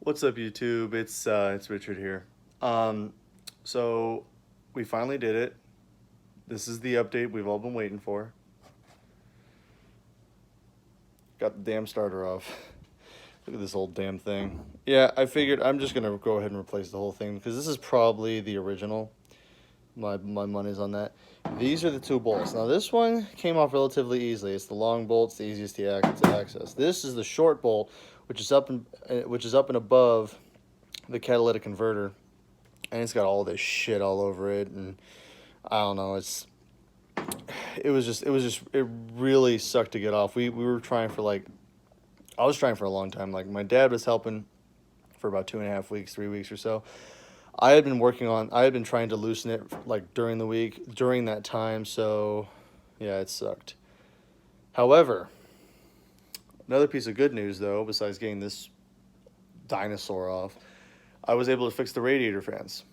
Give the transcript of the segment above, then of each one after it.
What's up, YouTube? It's Richard here. Um, so we finally did it. This is the update we've all been waiting for. Got the damn starter off. Look at this old damn thing. Yeah, I figured I'm just gonna go ahead and replace the whole thing because this is probably the original. My money's on that. These are the two bolts. Now this one came off relatively easily. It's the long bolt, it's the easiest to access. This is the short bolt, which is up and above the catalytic converter, and it's got all this shit all over it, and I don't know. It really sucked to get off. We were trying for like, I was trying for a long time. Like my dad was helping for about 2.5 weeks, 3 weeks or so. I had been trying to loosen it like during the week, during that time. So yeah, it sucked. However, another piece of good news though, besides getting this dinosaur off, I was able to fix the radiator fans.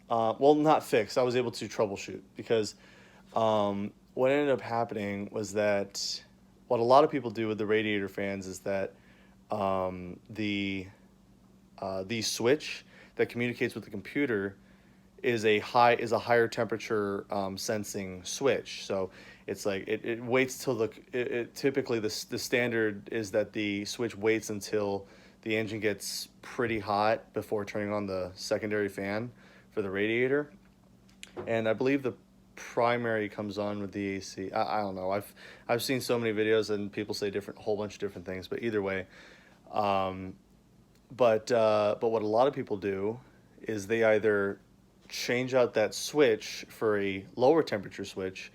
Well, not fix. I was able to troubleshoot because what ended up happening was that what a lot of people do with the radiator fans is that the switch that communicates with the computer is a higher temperature sensing switch. So it's like it waits till typically the standard is that the switch waits until the engine gets pretty hot before turning on the secondary fan for the radiator. And I believe the primary comes on with the AC. I don't know. I've seen so many videos and people say a whole bunch of different things. But either way, um, but what a lot of people do is they either change out that switch for a lower temperature switch,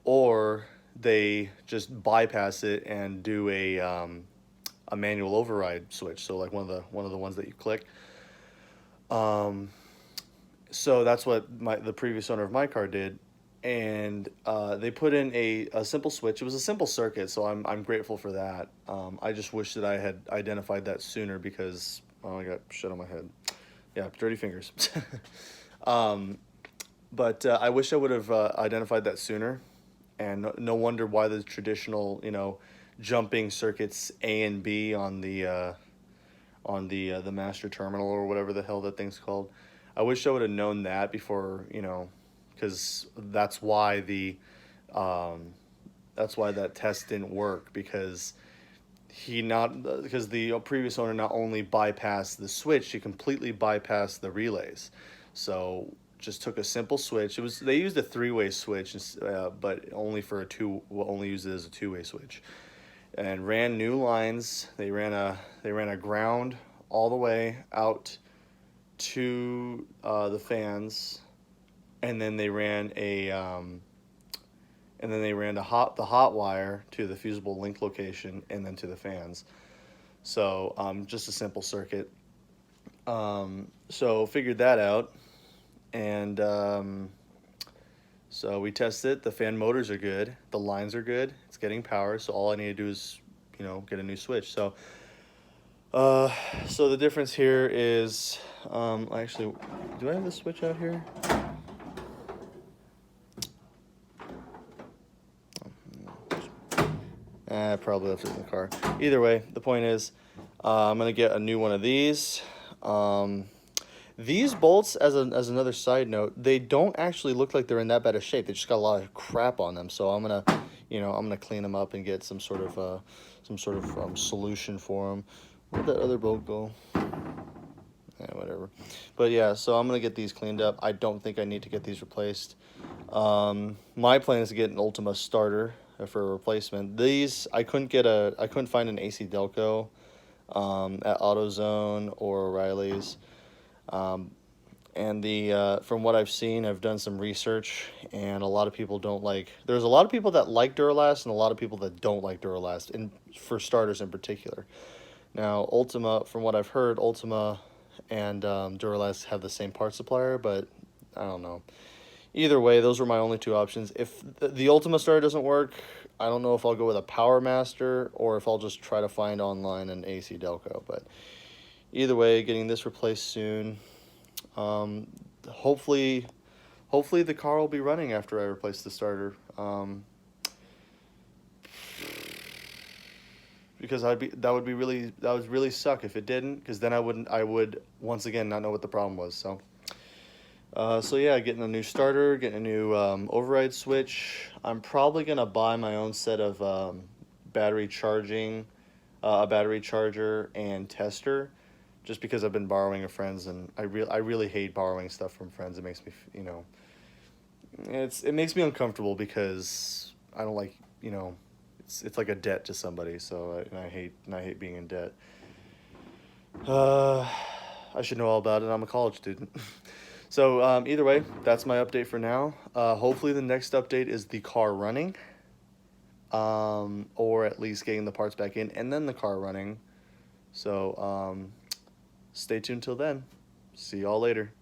or they just bypass it and do a manual override switch. So like one of the ones that you click. Um, so that's what the previous owner of my car did, and they put in a simple switch. It was a simple circuit, so I'm grateful for that. I just wish that I had identified that sooner because I got shit on my head. Yeah, dirty fingers. um, but I wish I would have identified that sooner, and no wonder why the traditional jumping circuits A and B on the master terminal or whatever the hell that thing's called. I wish I would have known that before, because um, that's why that test didn't work because the previous owner not only bypassed the switch, she completely bypassed the relays. So just took a simple switch. They used a three-way switch, but only used it as a two-way switch, and ran new lines. They ran a ground all the way out to the fans, and then they ran the hot wire to the fusible link location, and then to the fans. So just a simple circuit. So figured that out, and so we tested it. The fan motors are good. The lines are good. It's getting power. So all I need to do is get a new switch. Uh, so the difference here is, actually, do I have the switch out here? I probably left it in the car. Either way, the point is, I'm gonna get a new one of these. These bolts, as another side note, they don't actually look like they're in that bad of shape. They just got a lot of crap on them. So I'm gonna clean them up and get some sort of solution for them. Where'd that other bolt go? Yeah, whatever. But yeah, so I'm gonna get these cleaned up. I don't think I need to get these replaced. My plan is to get an Ultima starter for a replacement. These I couldn't find an AC Delco at AutoZone or O'Reilly's. And from what I've seen, I've done some research, and a lot of people don't like. There's a lot of people that like Duralast, and a lot of people that don't like Duralast, for starters in particular. Now, Ultima, from what I've heard, Ultima and Duralast have the same part supplier, but I don't know. Either way, those were my only two options. If the Ultima starter doesn't work, I don't know if I'll go with a Power Master or if I'll just try to find online an AC Delco. But either way, getting this replaced soon. Hopefully the car will be running after I replace the starter. because that would really suck if it didn't, because then I would once again not know what the problem was. So so yeah, getting a new starter, getting a new override switch. I'm probably gonna buy my own set of battery charging, a battery charger and tester, just because I've been borrowing a friend's, and I really hate borrowing stuff from friends. It makes me it makes me uncomfortable because I don't like it's like a debt to somebody. So and I hate being in debt. Uh, I should know all about it. I'm a college student. So either way, that's my update for now. Hopefully the next update is the car running, or at least getting the parts back in and then the car running. So stay tuned till then. See y'all later.